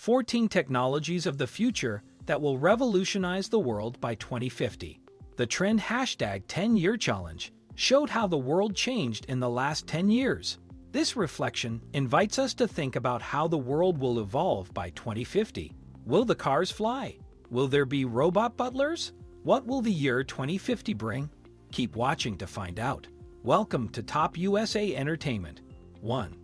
14 technologies of the future that will revolutionize the world by 2050. The trend hashtag 10-year challenge showed how the world changed in the last 10 years. This reflection invites us to think about how the world will evolve by 2050. Will the cars fly? Will there be robot butlers? What will the year 2050 bring? Keep watching to find out. Welcome to Top USA Entertainment. 1.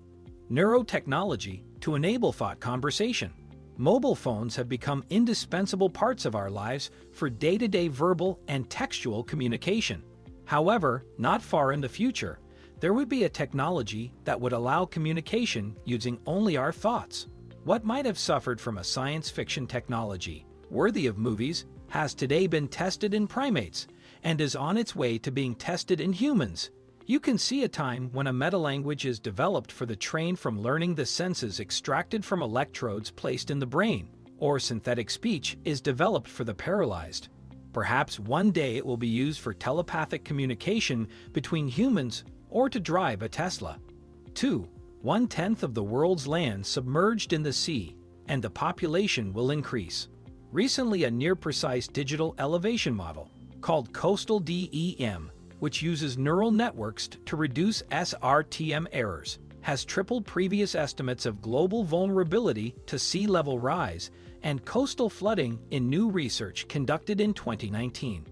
Neurotechnology to enable thought conversation. Mobile phones have become indispensable parts of our lives for day-to-day verbal and textual communication. However, not far in the future, there would be a technology that would allow communication using only our thoughts. What might have suffered from a science fiction technology worthy of movies has today been tested in primates and is on its way to being tested in humans. You can see a time when a metalanguage is developed for the trained from learning the senses extracted from electrodes placed in the brain, or synthetic speech is developed for the paralyzed. Perhaps one day it will be used for telepathic communication between humans or to drive a Tesla. 2. 1/10 of the world's land submerged in the sea, and the population will increase. Recently, a near-precise digital elevation model called Coastal DEM, which uses neural networks to reduce SRTM errors, has tripled previous estimates of global vulnerability to sea level rise and coastal flooding in new research conducted in 2019.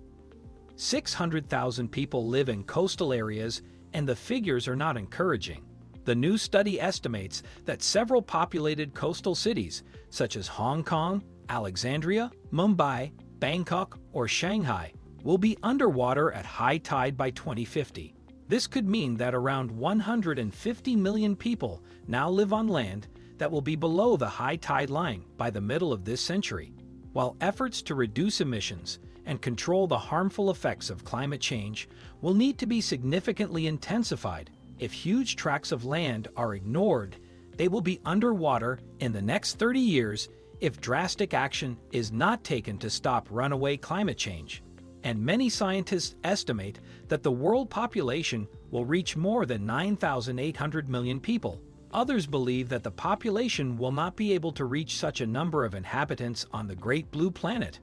600,000 people live in coastal areas, and the figures are not encouraging. The new study estimates that several populated coastal cities, such as Hong Kong, Alexandria, Mumbai, Bangkok, or Shanghai, will be underwater at high tide by 2050. This could mean that around 150 million people now live on land that will be below the high tide line by the middle of this century. While efforts to reduce emissions and control the harmful effects of climate change will need to be significantly intensified, if huge tracts of land are ignored, they will be underwater in the next 30 years if drastic action is not taken to stop runaway climate change. And many scientists estimate that the world population will reach more than 9,800 million people. Others believe that the population will not be able to reach such a number of inhabitants on the Great Blue Planet.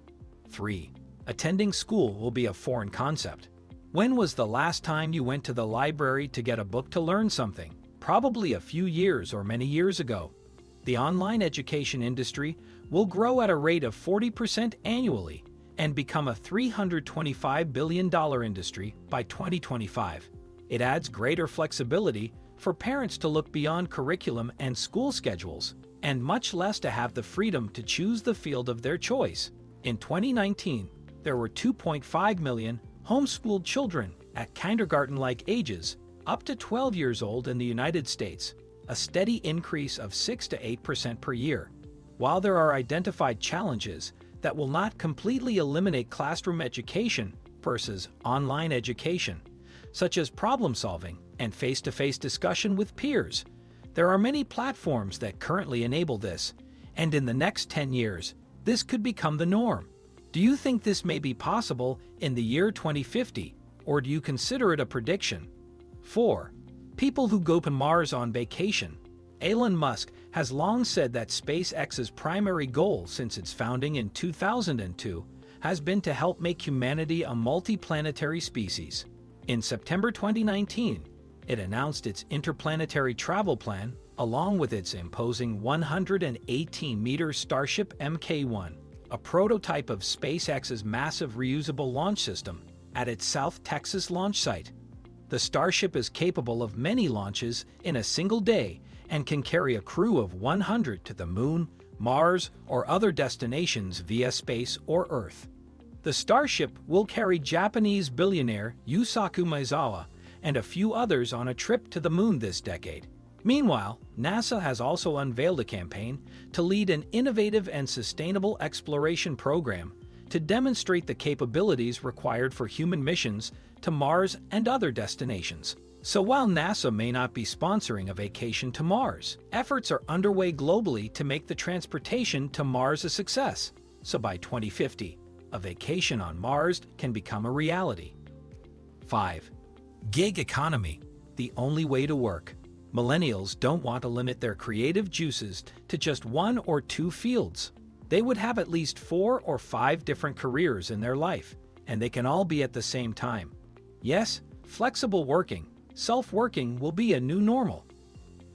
3. Attending school will be a foreign concept. When was the last time you went to the library to get a book to learn something? Probably a few years or many years ago. The online education industry will grow at a rate of 40% annually and become a $325 billion industry by 2025. It adds greater flexibility for parents to look beyond curriculum and school schedules, and much less to have the freedom to choose the field of their choice. In 2019, there were 2.5 million homeschooled children at kindergarten-like ages, up to 12 years old in the United States, a steady increase of 6 to 8% per year. While there are identified challenges that will not completely eliminate classroom education versus online education, such as problem solving and face-to-face discussion with peers, there are many platforms that currently enable this, and in the next 10 years, this could become the norm. Do you think this may be possible in the year 2050, or do you consider it a prediction? 4. People who go to Mars on vacation. Elon Musk has long said that SpaceX's primary goal since its founding in 2002 has been to help make humanity a multi-planetary species. In September 2019, it announced its interplanetary travel plan along with its imposing 118-meter Starship Mk1, a prototype of SpaceX's massive reusable launch system, at its South Texas launch site. The Starship is capable of many launches in a single day and can carry a crew of 100 to the Moon, Mars, or other destinations via space or Earth. The Starship will carry Japanese billionaire Yusaku Maezawa and a few others on a trip to the Moon this decade. Meanwhile, NASA has also unveiled a campaign to lead an innovative and sustainable exploration program to demonstrate the capabilities required for human missions to Mars and other destinations. So while NASA may not be sponsoring a vacation to Mars, efforts are underway globally to make the transportation to Mars a success. So by 2050, a vacation on Mars can become a reality. 5. Gig economy, the only way to work. Millennials don't want to limit their creative juices to just one or two fields. They would have at least 4 or 5 different careers in their life, and they can all be at the same time. Yes, flexible working, self-working will be a new normal.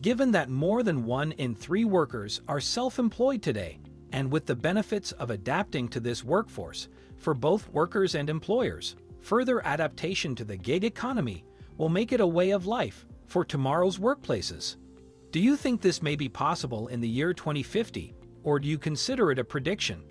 Given that more than 1 in 3 workers are self-employed today, and with the benefits of adapting to this workforce for both workers and employers, further adaptation to the gig economy will make it a way of life for tomorrow's workplaces. Do you think this may be possible in the year 2050, or do you consider it a prediction?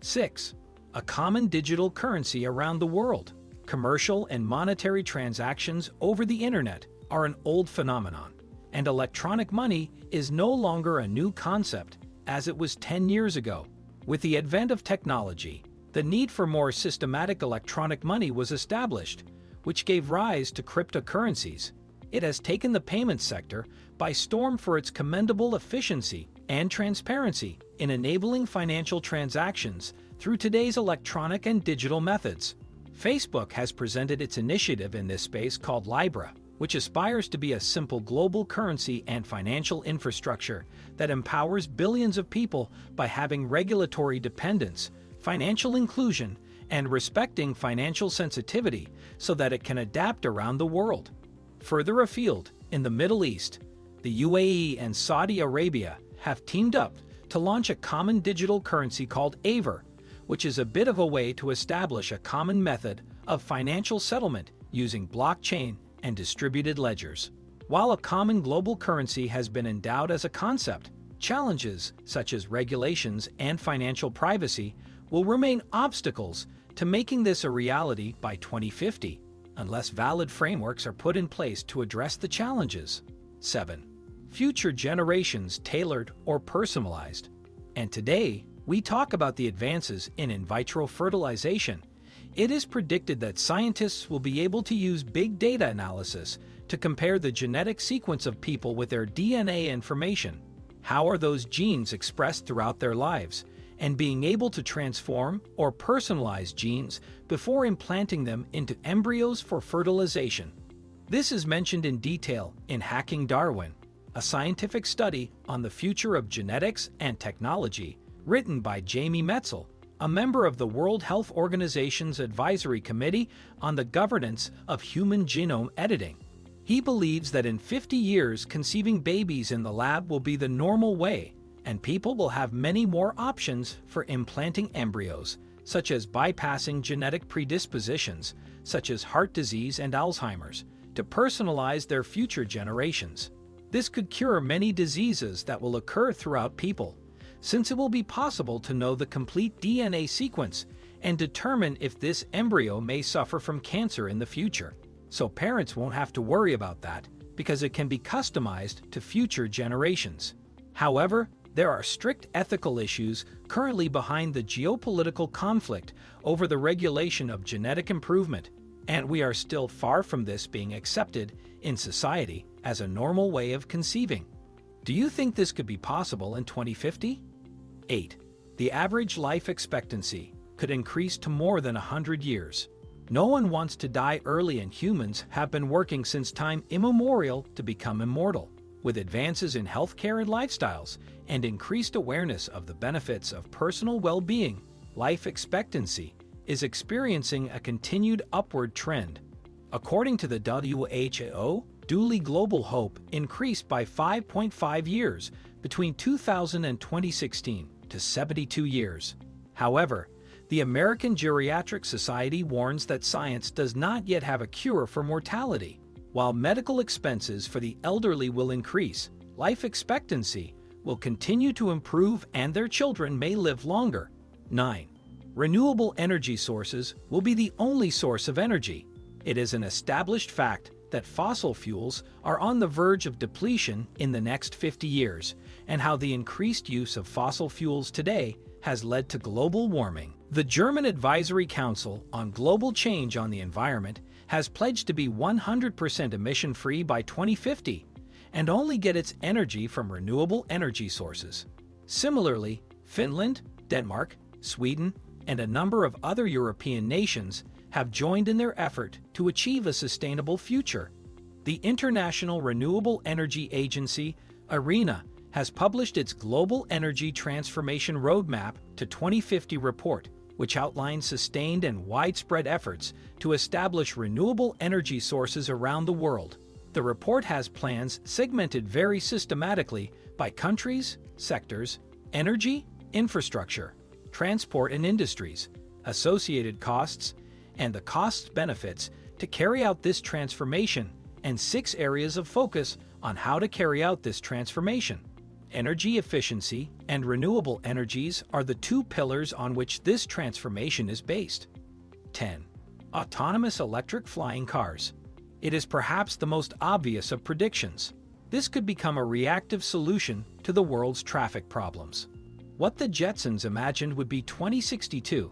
6. A common digital currency around the world. Commercial and monetary transactions over the internet are an old phenomenon, and electronic money is no longer a new concept as it was 10 years ago. With the advent of technology, the need for more systematic electronic money was established, which gave rise to cryptocurrencies. It has taken the payment sector by storm for its commendable efficiency and transparency in enabling financial transactions through today's electronic and digital methods. Facebook has presented its initiative in this space called Libra, which aspires to be a simple global currency and financial infrastructure that empowers billions of people by having regulatory dependence, financial inclusion, and respecting financial sensitivity so that it can adapt around the world. Further afield, in the Middle East, the UAE and Saudi Arabia have teamed up to launch a common digital currency called AVER, which is a bit of a way to establish a common method of financial settlement using blockchain and distributed ledgers. While a common global currency has been endowed as a concept, challenges such as regulations and financial privacy will remain obstacles to making this a reality by 2050, unless valid frameworks are put in place to address the challenges. 7. Future generations tailored or personalized. And today, we talk about the advances in vitro fertilization. It is predicted that scientists will be able to use big data analysis to compare the genetic sequence of people with their DNA information. How are those genes expressed throughout their lives? And being able to transform or personalize genes before implanting them into embryos for fertilization. This is mentioned in detail in Hacking Darwin, a scientific study on the future of genetics and technology, written by Jamie Metzel, a member of the World Health Organization's Advisory Committee on the Governance of Human Genome Editing. He believes that in 50 years, conceiving babies in the lab will be the normal way, and people will have many more options for implanting embryos, such as bypassing genetic predispositions, such as heart disease and Alzheimer's, to personalize their future generations. This could cure many diseases that will occur throughout people, since it will be possible to know the complete DNA sequence and determine if this embryo may suffer from cancer in the future. So parents won't have to worry about that, because it can be customized to future generations. However, there are strict ethical issues currently behind the geopolitical conflict over the regulation of genetic improvement, and we are still far from this being accepted in society as a normal way of conceiving. Do you think this could be possible in 2050? 8. The average life expectancy could increase to more than 100 years. No one wants to die early, and humans have been working since time immemorial to become immortal. With advances in healthcare and lifestyles, and increased awareness of the benefits of personal well-being, life expectancy is experiencing a continued upward trend. According to the WHO, duly global hope increased by 5.5 years between 2000 and 2016 to 72 years. However, the American Geriatric Society warns that science does not yet have a cure for mortality. While medical expenses for the elderly will increase, life expectancy will continue to improve and their children may live longer. 9. Renewable energy sources will be the only source of energy. It is an established fact that fossil fuels are on the verge of depletion in the next 50 years, and how the increased use of fossil fuels today has led to global warming. The German Advisory Council on Global Change on the Environment has pledged to be 100% emission-free by 2050 and only get its energy from renewable energy sources. Similarly, Finland, Denmark, Sweden, and a number of other European nations have joined in their effort to achieve a sustainable future. The International Renewable Energy Agency, IRENA, has published its Global Energy Transformation Roadmap to 2050 report, which outlines sustained and widespread efforts to establish renewable energy sources around the world. The report has plans segmented very systematically by countries, sectors, energy, infrastructure, transport and industries, associated costs, and the cost-benefits to carry out this transformation, and 6 areas of focus on how to carry out this transformation. Energy efficiency and renewable energies are the 2 pillars on which this transformation is based. 10. Autonomous electric flying cars. It is perhaps the most obvious of predictions. This could become a reactive solution to the world's traffic problems. What the Jetsons imagined would be 2062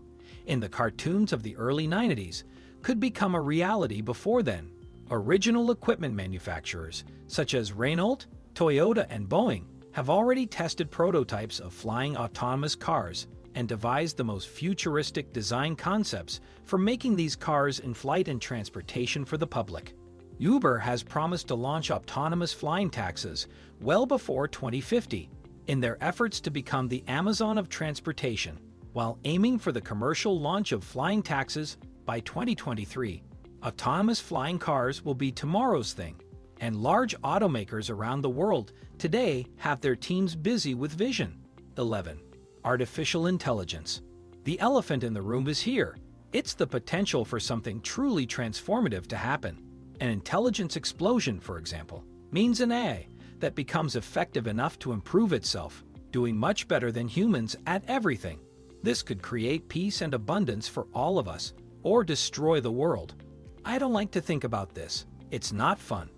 in the cartoons of the early 90s could become a reality before then. Original equipment manufacturers, such as Renault, Toyota, and Boeing, have already tested prototypes of flying autonomous cars and devised the most futuristic design concepts for making these cars in flight and transportation for the public. Uber has promised to launch autonomous flying taxis well before 2050 in their efforts to become the Amazon of transportation, while aiming for the commercial launch of flying taxis by 2023. Autonomous flying cars will be tomorrow's thing, and large automakers around the world today have their teams busy with vision. 11. Artificial intelligence. The elephant in the room is here. It's the potential for something truly transformative to happen. An intelligence explosion, for example, means an AI that becomes effective enough to improve itself, doing much better than humans at everything. This could create peace and abundance for all of us, or destroy the world. I don't like to think about this. It's not fun.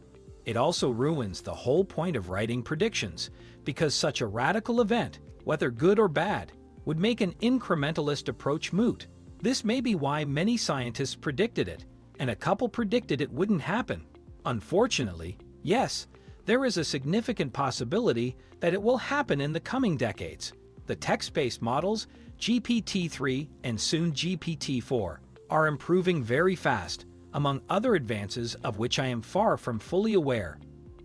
It also ruins the whole point of writing predictions, because such a radical event, whether good or bad, would make an incrementalist approach moot. This may be why many scientists predicted it, and a couple predicted it wouldn't happen. Unfortunately, yes, there is a significant possibility that it will happen in the coming decades. The text-based models, GPT-3 and soon GPT-4, are improving very fast, among other advances of which I am far from fully aware.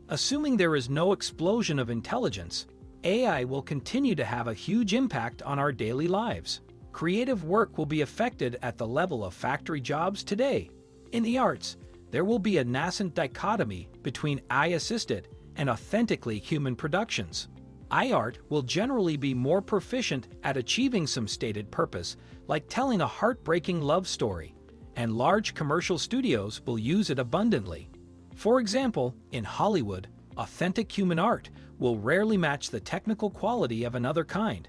Assuming there is no explosion of intelligence, AI will continue to have a huge impact on our daily lives. Creative work will be affected at the level of factory jobs today. In the arts, there will be a nascent dichotomy between AI-assisted and authentically human productions. AI-art will generally be more proficient at achieving some stated purpose, like telling a heartbreaking love story, and large commercial studios will use it abundantly. For example, in Hollywood, authentic human art will rarely match the technical quality of another kind,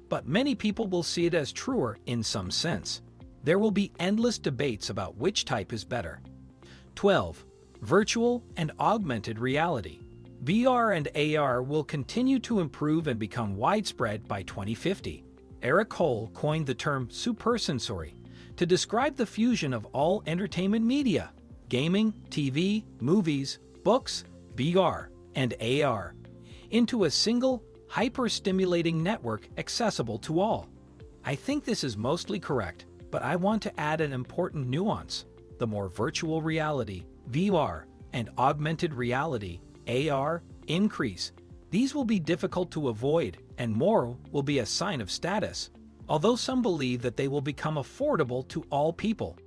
but many people will see it as truer in some sense. There will be endless debates about which type is better. 12. Virtual and augmented reality. VR and AR will continue to improve and become widespread by 2050. Eric Hole coined the term supersensory to describe the fusion of all entertainment media, gaming, TV, movies, books, VR, and AR, into a single, hyper-stimulating network accessible to all. I think this is mostly correct, but I want to add an important nuance. The more virtual reality, VR, and augmented reality, AR, increase, these will be difficult to avoid, and more will be a sign of status, although some believe that they will become affordable to all people.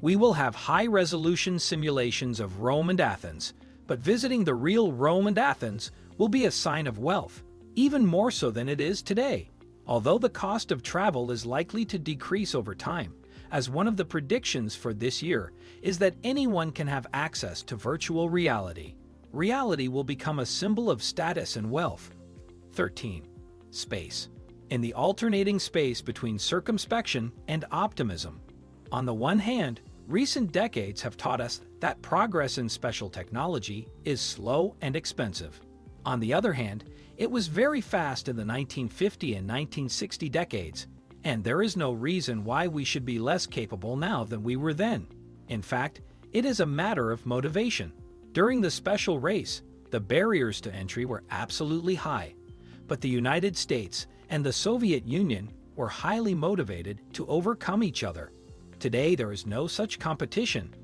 We will have high-resolution simulations of Rome and Athens, but visiting the real Rome and Athens will be a sign of wealth, even more so than it is today, although the cost of travel is likely to decrease over time, as one of the predictions for this year is that anyone can have access to virtual reality. Reality will become a symbol of status and wealth. 13. Space. In the alternating space between circumspection and optimism. On the one hand, recent decades have taught us that progress in special technology is slow and expensive. On the other hand, it was very fast in the 1950 and 1960 decades, and there is no reason why we should be less capable now than we were then. In fact, it is a matter of motivation. During the special race, the barriers to entry were absolutely high, but the United States and the Soviet Union were highly motivated to overcome each other. Today there is no such competition,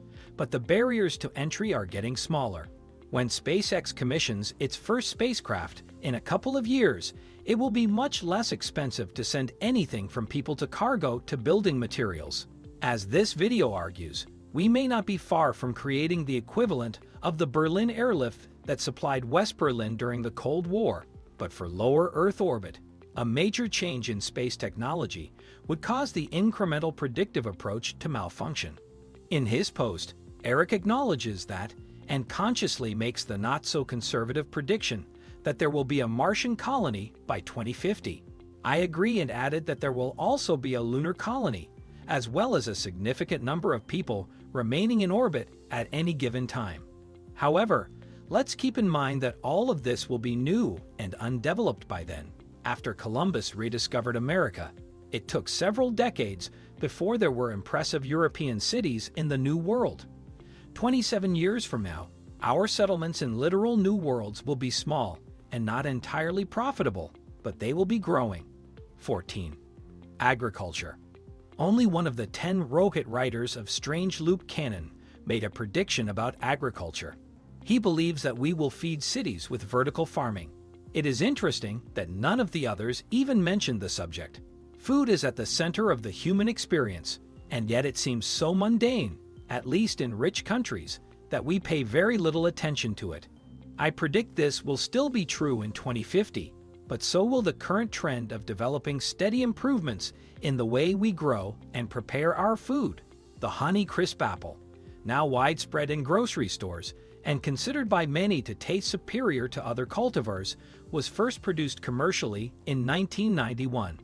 but the barriers to entry are getting smaller. When SpaceX commissions its first spacecraft in a couple of years, it will be much less expensive to send anything from people to cargo to building materials. As this video argues, we may not be far from creating the equivalent of the Berlin airlift that supplied West Berlin during the Cold War, but for lower Earth orbit. A major change in space technology would cause the incremental predictive approach to malfunction. In his post, Eric acknowledges that and consciously makes the not-so-conservative prediction that there will be a Martian colony by 2050. I agree and added that there will also be a lunar colony, as well as a significant number of people remaining in orbit at any given time. However, let's keep in mind that all of this will be new and undeveloped by then. After Columbus rediscovered America, it took several decades before there were impressive European cities in the New World. 27 years from now, our settlements in literal new worlds will be small and not entirely profitable, but they will be growing. 14. Agriculture. Only one of the 10 rocket writers of Strange Loop canon made a prediction about agriculture. He believes that we will feed cities with vertical farming. It is interesting that none of the others even mentioned the subject. Food is at the center of the human experience, and yet it seems so mundane, at least in rich countries, that we pay very little attention to it. I predict this will still be true in 2050, but so will the current trend of developing steady improvements in the way we grow and prepare our food. The Honey-Crisp apple, now widespread in grocery stores and considered by many to taste superior to other cultivars, was first produced commercially in 1991.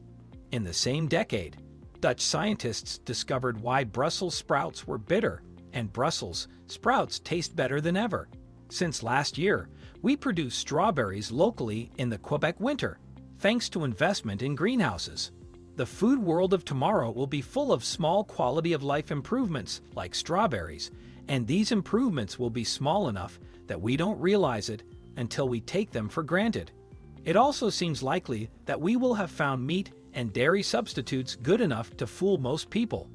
In the same decade, Dutch scientists discovered why Brussels sprouts were bitter, and Brussels sprouts taste better than ever. Since last year, we produce strawberries locally in the Quebec winter, thanks to investment in greenhouses. The food world of tomorrow will be full of small quality-of-life improvements like strawberries, and these improvements will be small enough that we don't realize it until we take them for granted. It also seems likely that we will have found meat and dairy substitutes good enough to fool most people.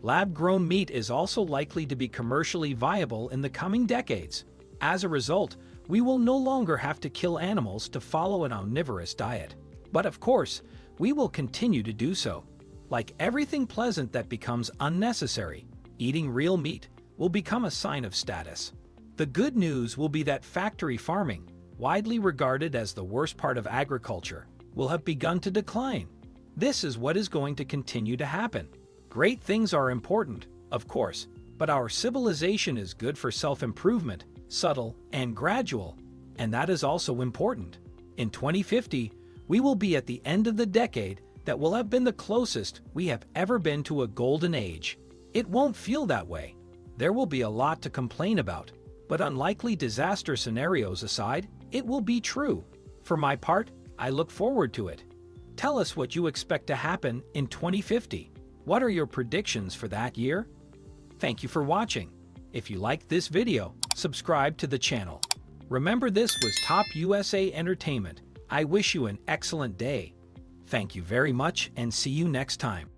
Lab-grown meat is also likely to be commercially viable in the coming decades. As a result, we will no longer have to kill animals to follow an omnivorous diet. But of course, we will continue to do so. Like everything pleasant that becomes unnecessary, eating real meat will become a sign of status. The good news will be that factory farming, widely regarded as the worst part of agriculture, will have begun to decline. This is what is going to continue to happen. Great things are important, of course, but our civilization is good for self-improvement, subtle and gradual, and that is also important. In 2050, we will be at the end of the decade that will have been the closest we have ever been to a golden age. It won't feel that way. There will be a lot to complain about, but unlikely disaster scenarios aside, it will be true. For my part, I look forward to it. Tell us what you expect to happen in 2050. What are your predictions for that year? Thank you for watching. If you liked this video, subscribe to the channel. Remember, this was Top USA Entertainment. I wish you an excellent day. Thank you very much and see you next time.